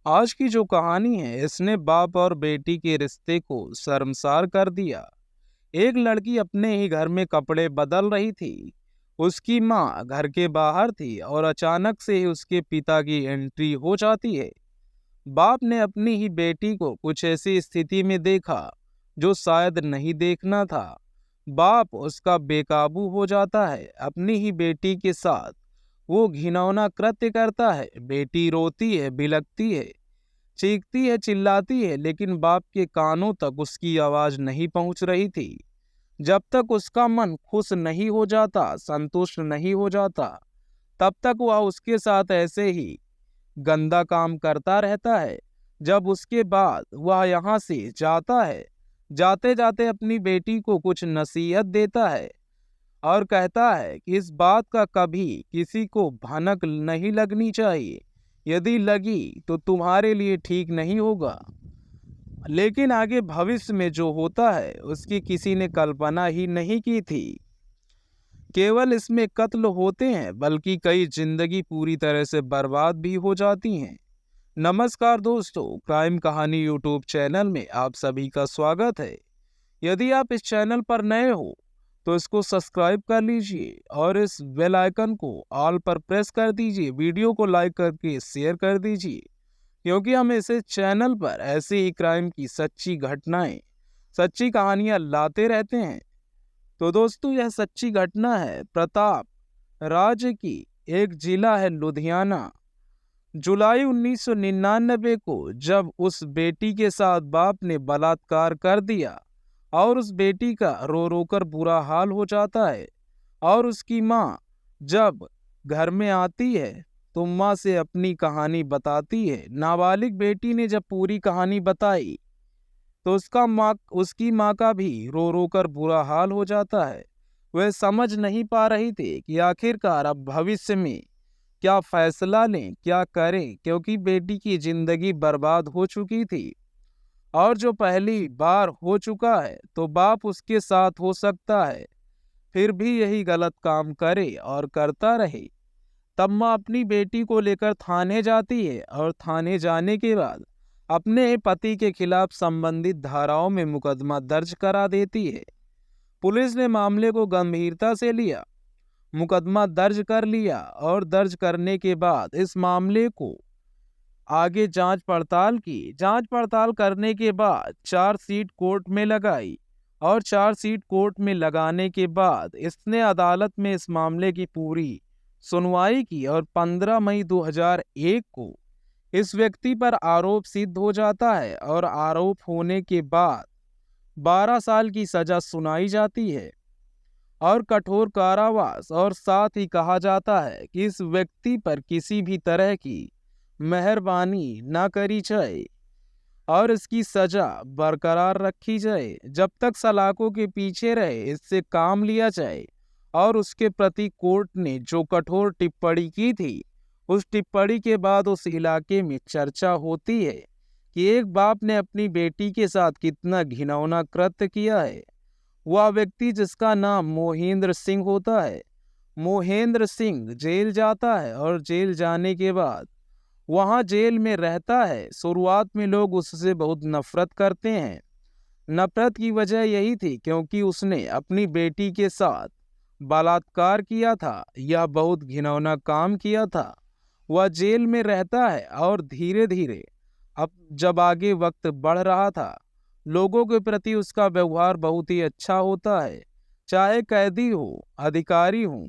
आज की जो कहानी है इसने बाप और बेटी के रिश्ते को शर्मसार कर दिया। एक लड़की अपने ही घर में कपड़े बदल रही थी। उसकी माँ घर के बाहर थी और अचानक से ही उसके पिता की एंट्री हो जाती है। बाप ने अपनी ही बेटी को कुछ ऐसी स्थिति में देखा जो शायद नहीं देखना था। बाप उसका बेकाबू हो जाता है। अपनी ही बेटी के साथ वो घिनौना कृत्य करता है। बेटी रोती है, बिलखती है, चीखती है, चिल्लाती है, लेकिन बाप के कानों तक उसकी आवाज नहीं पहुंच रही थी। जब तक उसका मन खुश नहीं हो जाता, संतुष्ट नहीं हो जाता, तब तक वह उसके साथ ऐसे ही गंदा काम करता रहता है। जब उसके बाद वह यहाँ से जाता है, जाते जाते अपनी बेटी को कुछ नसीहत देता है और कहता है कि इस बात का कभी किसी को भनक नहीं लगनी चाहिए। यदि लगी तो तुम्हारे लिए ठीक नहीं होगा, लेकिन आगे भविष्य में जो होता है उसकी किसी ने कल्पना ही नहीं की थी। केवल इसमें कत्ल होते हैं, बल्कि कई जिंदगी पूरी तरह से बर्बाद भी हो जाती हैं। नमस्कार दोस्तों, क्राइम कहानी यूट्यूब चैनल में आप सभी का स्वागत है। यदि आप इस चैनल पर नए हो तो इसको सब्सक्राइब कर लीजिए और इस बेल आइकन को ऑल पर प्रेस कर दीजिए। वीडियो को लाइक करके शेयर कर दीजिए, क्योंकि हम इस चैनल पर ऐसे ही क्राइम की सच्ची घटनाएं, सच्ची कहानियां लाते रहते हैं। तो दोस्तों, यह सच्ची घटना है प्रताप राज्य की। एक जिला है लुधियाना। जुलाई 1999 को जब उस बेटी के साथ बाप ने बलात्कार कर दिया और उस बेटी का रो रो कर बुरा हाल हो जाता है, और उसकी माँ जब घर में आती है तो माँ से अपनी कहानी बताती है। नाबालिग बेटी ने जब पूरी कहानी बताई तो उसकी माँ का भी रो रो कर बुरा हाल हो जाता है। वह समझ नहीं पा रही थी कि आखिरकार अब भविष्य में क्या फैसला लें, क्या करें, क्योंकि बेटी की जिंदगी बर्बाद हो चुकी थी। और जो पहली बार हो चुका है तो बाप उसके साथ हो सकता है, फिर भी यही गलत काम करे और करता रहे। तब माँ अपनी बेटी को लेकर थाने जाती है और थाने जाने के बाद अपने पति के खिलाफ संबंधित धाराओं में मुकदमा दर्ज करा देती है। पुलिस ने मामले को गंभीरता से लिया, मुकदमा दर्ज कर लिया और दर्ज करने के बाद इस मामले को आगे जांच पड़ताल की। जांच पड़ताल करने के बाद चार्जशीट कोर्ट में लगाई और चार्जशीट कोर्ट में लगाने के बाद इसने अदालत में इस मामले की पूरी सुनवाई की और 15 मई 2001 को इस व्यक्ति पर आरोप सिद्ध हो जाता है और आरोप होने के बाद 12 साल की सजा सुनाई जाती है और कठोर कारावास, और साथ ही कहा जाता है कि इस व्यक्ति पर किसी भी तरह की मेहरबानी ना करी जाए और इसकी सजा बरकरार रखी जाए। जब तक सलाखों के पीछे रहे इससे काम लिया जाए। और उसके प्रति कोर्ट ने जो कठोर टिप्पणी की थी, उस टिप्पणी के बाद उस इलाके में चर्चा होती है कि एक बाप ने अपनी बेटी के साथ कितना घिनौना कृत्य किया है। वह व्यक्ति जिसका नाम मोहेंद्र सिंह होता है, मोहेंद्र सिंह जेल जाता है और जेल जाने के बाद वहां जेल में रहता है। शुरुआत में लोग उससे बहुत नफरत करते हैं। नफरत की वजह यही थी क्योंकि उसने अपनी बेटी के साथ बलात्कार किया था। यह बहुत घिनौना काम किया था। वह जेल में रहता है और धीरे धीरे अब जब आगे वक्त बढ़ रहा था, लोगों के प्रति उसका व्यवहार बहुत ही अच्छा होता है। चाहे कैदी हो, अधिकारी हो,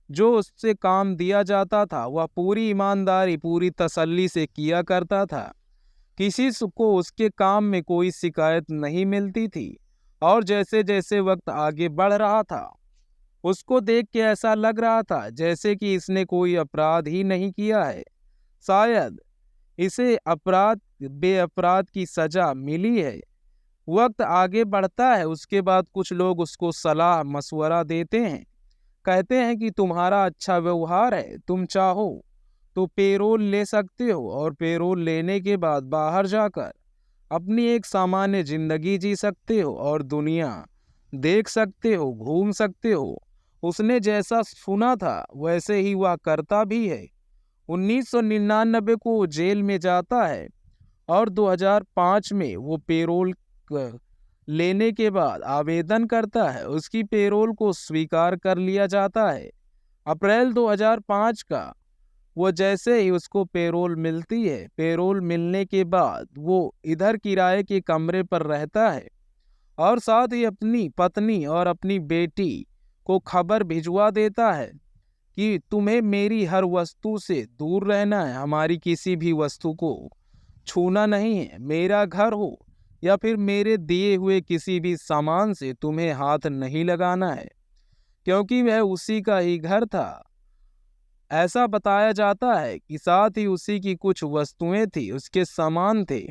जो उससे काम दिया जाता था वह पूरी ईमानदारी, पूरी तसल्ली से किया करता था। किसी को उसके काम में कोई शिकायत नहीं मिलती थी। और जैसे जैसे वक्त आगे बढ़ रहा था, उसको देख के ऐसा लग रहा था जैसे कि इसने कोई अपराध ही नहीं किया है। शायद इसे अपराध बेअपराध की सजा मिली है। वक्त आगे बढ़ता है, उसके बाद कुछ लोग उसको सलाह मशवरा देते हैं। कहते हैं कि तुम्हारा अच्छा व्यवहार है, तुम चाहो तो पेरोल ले सकते हो और पेरोल लेने के बाद बाहर जाकर अपनी एक सामान्य जिंदगी जी सकते हो और दुनिया देख सकते हो, घूम सकते हो। उसने जैसा सुना था वैसे ही वह करता भी है। 1999 को जेल में जाता है और 2005 में वो पेरोल लेने के बाद आवेदन करता है, उसकी पेरोल को स्वीकार कर लिया जाता है। अप्रैल 2005 का वो जैसे ही उसको पेरोल मिलती है, पेरोल मिलने के बाद वो इधर किराए के कमरे पर रहता है और साथ ही अपनी पत्नी और अपनी बेटी को खबर भिजवा देता है कि तुम्हें मेरी हर वस्तु से दूर रहना है, हमारी किसी भी वस्तु को छूना नहीं है। मेरा घर हो या फिर मेरे दिए हुए किसी भी सामान से तुम्हें हाथ नहीं लगाना है, क्योंकि वह उसी का ही घर था। ऐसा बताया जाता है कि साथ ही उसी की कुछ वस्तुएं थी, उसके सामान थे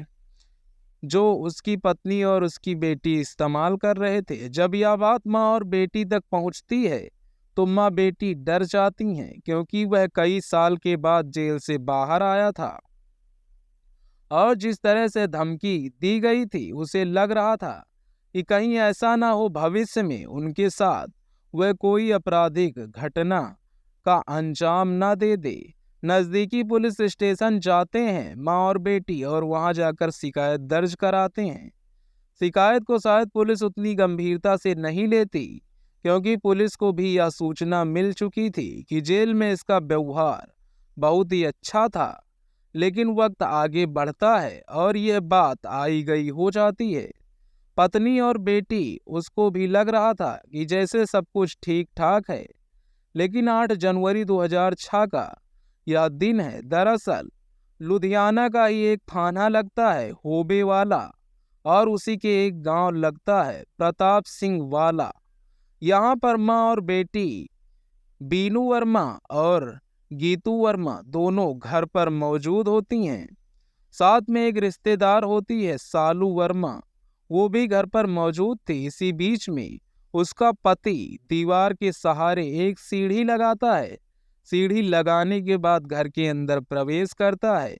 जो उसकी पत्नी और उसकी बेटी इस्तेमाल कर रहे थे। जब यह बात माँ और बेटी तक पहुंचती है तो माँ बेटी डर जाती हैं, क्योंकि वह कई साल के बाद जेल से बाहर आया था और जिस तरह से धमकी दी गई थी उसे लग रहा था कि कहीं ऐसा ना हो भविष्य में उनके साथ वह कोई आपराधिक घटना का अंजाम ना दे दे। नजदीकी पुलिस स्टेशन जाते हैं माँ और बेटी और वहां जाकर शिकायत दर्ज कराते हैं। शिकायत को शायद पुलिस उतनी गंभीरता से नहीं लेती, क्योंकि पुलिस को भी यह सूचना मिल चुकी थी कि जेल में इसका व्यवहार बहुत ही अच्छा था। लेकिन वक्त आगे बढ़ता है और यह बात आई गई हो जाती है। पत्नी और बेटी, उसको भी लग रहा था कि जैसे सब कुछ ठीक ठाक है, लेकिन 8 जनवरी 2006 का यह दिन है। दरअसल लुधियाना का ही एक थाना लगता है होबे वाला और उसी के एक गांव लगता है प्रताप सिंह वाला। यहाँ पर माँ और बेटी बीनू वर्मा और गीतू वर्मा दोनों घर पर मौजूद होती हैं। साथ में एक रिश्तेदार होती है सालू वर्मा, वो भी घर पर मौजूद थी। इसी बीच में उसका पति दीवार के सहारे एक सीढ़ी लगाता है। सीढ़ी लगाने के बाद घर के अंदर प्रवेश करता है।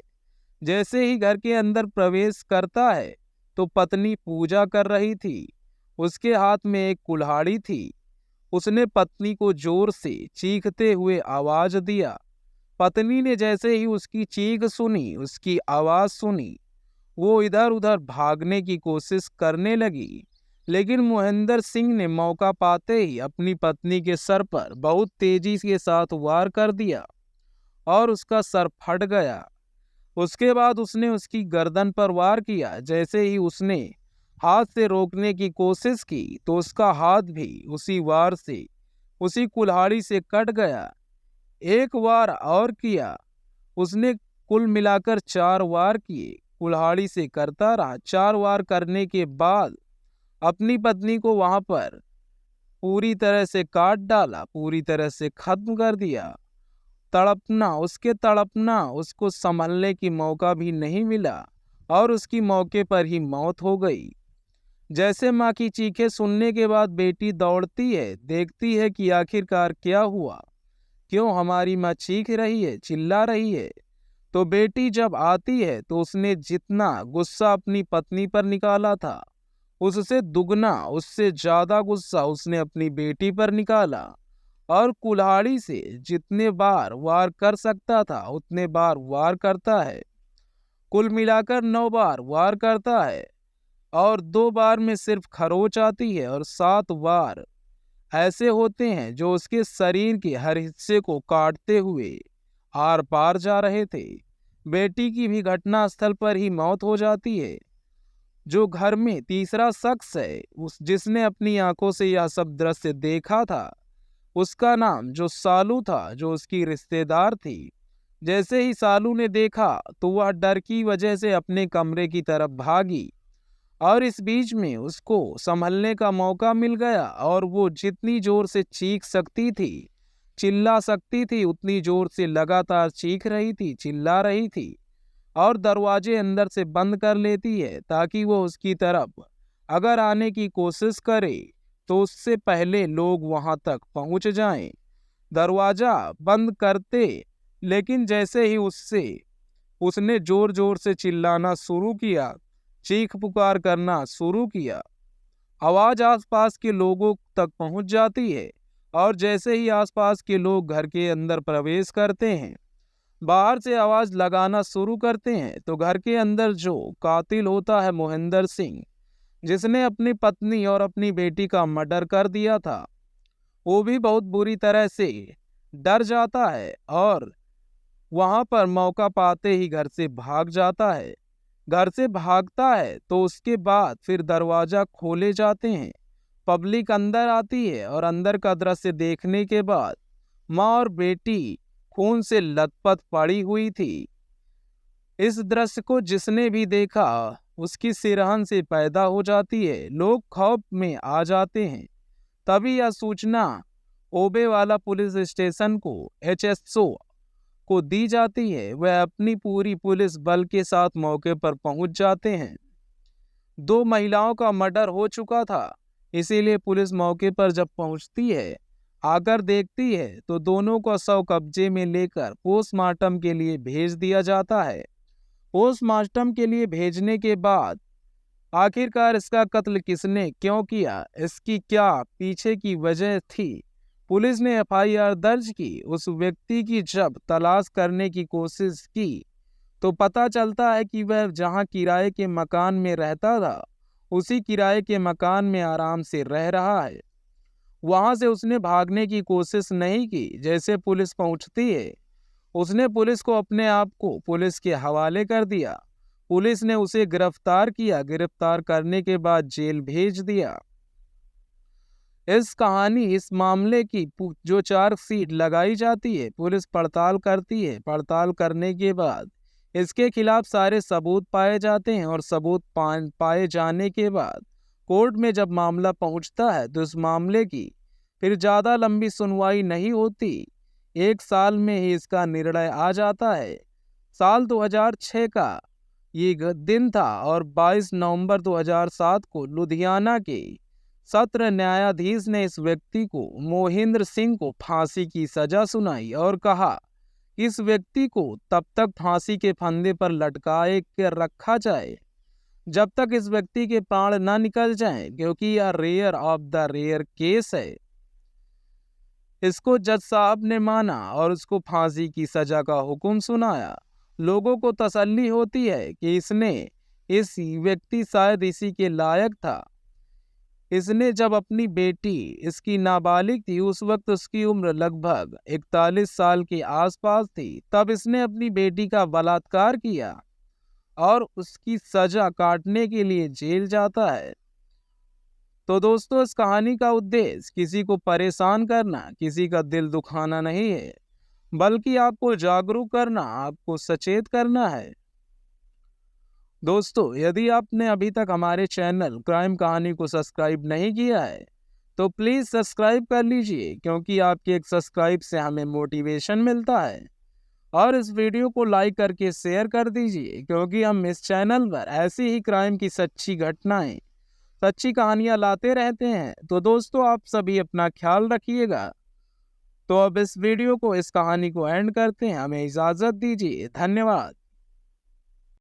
जैसे ही घर के अंदर प्रवेश करता है तो पत्नी पूजा कर रही थी, उसके हाथ में एक कुल्हाड़ी थी। उसने पत्नी को जोर से चीखते हुए आवाज दिया। पत्नी ने जैसे ही उसकी चीख सुनी, उसकी आवाज सुनी, वो इधर उधर भागने की कोशिश करने लगी। लेकिन मोहिंदर सिंह ने मौका पाते ही अपनी पत्नी के सर पर बहुत तेजी के साथ वार कर दिया और उसका सर फट गया। उसके बाद उसने उसकी गर्दन पर वार किया। जैसे ही उसने हाथ से रोकने की कोशिश की तो उसका हाथ भी उसी वार से, उसी कुल्हाड़ी से कट गया। एक वार और किया उसने, कुल मिलाकर 4 वार किए। कुल्हाड़ी से करता रहा। 4 वार करने के बाद अपनी पत्नी को वहां पर पूरी तरह से काट डाला, पूरी तरह से खत्म कर दिया। तड़पना उसको संभलने की मौका भी नहीं मिला और उसकी मौके पर ही मौत हो गई। जैसे माँ की चीखें सुनने के बाद बेटी दौड़ती है, देखती है कि आखिरकार क्या हुआ, क्यों हमारी माँ चीख रही है, चिल्ला रही है। तो बेटी जब आती है तो उसने जितना गुस्सा अपनी पत्नी पर निकाला था उससे दुगना, उससे ज्यादा गुस्सा उसने अपनी बेटी पर निकाला और कुल्हाड़ी से जितने बार वार कर सकता था उतने बार वार करता है। कुल मिलाकर 9 बार वार करता है और 2 बार में सिर्फ खरोच आती है और 7 वार ऐसे होते हैं जो उसके शरीर के हर हिस्से को काटते हुए आर पार जा रहे थे। बेटी की भी घटनास्थल पर ही मौत हो जाती है। जो घर में तीसरा शख्स है, उस जिसने अपनी आंखों से यह सब दृश्य देखा था, उसका नाम जो सालू था, जो उसकी रिश्तेदार थी। जैसे ही सालू ने देखा तो वह डर की वजह से अपने कमरे की तरफ भागी और इस बीच में उसको संभलने का मौका मिल गया और वो जितनी जोर से चीख सकती थी, चिल्ला सकती थी, उतनी जोर से लगातार चीख रही थी, चिल्ला रही थी और दरवाजे अंदर से बंद कर लेती है ताकि वो उसकी तरफ अगर आने की कोशिश करे तो उससे पहले लोग वहां तक पहुंच जाएं। दरवाजा बंद करते, लेकिन जैसे ही उसने जोर जोर से चिल्लाना शुरू किया, चीख पुकार करना शुरू किया, आवाज आसपास के लोगों तक पहुंच जाती है और जैसे ही आसपास के लोग घर के अंदर प्रवेश करते हैं बाहर से आवाज लगाना शुरू करते हैं तो घर के अंदर जो कातिल होता है मोहिंदर सिंह, जिसने अपनी पत्नी और अपनी बेटी का मर्डर कर दिया था, वो भी बहुत बुरी तरह से डर जाता है और वहां पर मौका पाते ही घर से भाग जाता है। घर से भागता है तो उसके बाद फिर दरवाजा खोले जाते हैं, पब्लिक अंदर आती है और अंदर का दृश्य देखने के बाद माँ और बेटी खून से लथपथ पड़ी हुई थी। इस दृश्य को जिसने भी देखा उसकी सिरहन से पैदा हो जाती है, लोग खौफ में आ जाते हैं। तभी यह सूचना ओबे वाला पुलिस स्टेशन को HSO को दी जाती है। वह अपनी पूरी पुलिस बल के साथ मौके पर पहुंच जाते हैं। 2 महिलाओं का मर्डर हो चुका था, इसीलिए पुलिस मौके पर जब पहुंचती है, आकर देखती है तो दोनों का शव कब्जे में लेकर पोस्टमार्टम के लिए भेज दिया जाता है। पोस्टमार्टम के लिए भेजने के बाद आखिरकार इसका कत्ल किसने क्यों किया, इसकी क्या पीछे की वजह थी, पुलिस ने FIR दर्ज की। उस व्यक्ति की जब तलाश करने की कोशिश की तो पता चलता है कि वह जहां किराए के मकान में रहता था, उसी किराए के मकान में आराम से रह रहा है। वहां से उसने भागने की कोशिश नहीं की। जैसे पुलिस पहुंचती है, उसने पुलिस को अपने आप को पुलिस के हवाले कर दिया। पुलिस ने उसे गिरफ्तार किया। गिरफ्तार करने के बाद जेल भेज दिया। इस मामले की जो चार्जशीट लगाई जाती है, पुलिस पड़ताल करती है। पड़ताल करने के बाद इसके खिलाफ सारे सबूत पाए जाते हैं और सबूत पाए जाने के बाद कोर्ट में जब मामला पहुंचता है तो इस मामले की फिर ज़्यादा लंबी सुनवाई नहीं होती। 1 साल में ही इसका निर्णय आ जाता है। साल 2006 का ये दिन था और 22 नवंबर 2007 को लुधियाना के सत्र न्यायाधीश ने इस व्यक्ति को, मोहिंद्र सिंह को, फांसी की सजा सुनाई और कहा इस व्यक्ति को तब तक फांसी के फंदे पर लटकाए के रखा जाए जब तक इस व्यक्ति के प्राण न निकल जाएं, क्योंकि यह rare of the rare case है। इसको जज साहब ने माना और उसको फांसी की सजा का हुक्म सुनाया। लोगों को तसल्ली होती है कि इस व्यक्ति शायद इसी के लायक था। इसने जब अपनी बेटी, इसकी नाबालिग थी, उस वक्त उसकी उम्र लगभग 41 साल के आसपास थी, तब इसने अपनी बेटी का बलात्कार किया और उसकी सजा काटने के लिए जेल जाता है। तो दोस्तों, इस कहानी का उद्देश्य किसी को परेशान करना, किसी का दिल दुखाना नहीं है, बल्कि आपको जागरूक करना, आपको सचेत करना है। दोस्तों, यदि आपने अभी तक हमारे चैनल क्राइम कहानी को सब्सक्राइब नहीं किया है तो प्लीज़ सब्सक्राइब कर लीजिए, क्योंकि आपके एक सब्सक्राइब से हमें मोटिवेशन मिलता है। और इस वीडियो को लाइक करके शेयर कर दीजिए, क्योंकि हम इस चैनल पर ऐसी ही क्राइम की सच्ची घटनाएं, सच्ची कहानियां लाते रहते हैं। तो दोस्तों, आप सभी अपना ख्याल रखिएगा। तो अब इस वीडियो को, इस कहानी को एंड करते हैं। हमें इजाज़त दीजिए। धन्यवाद।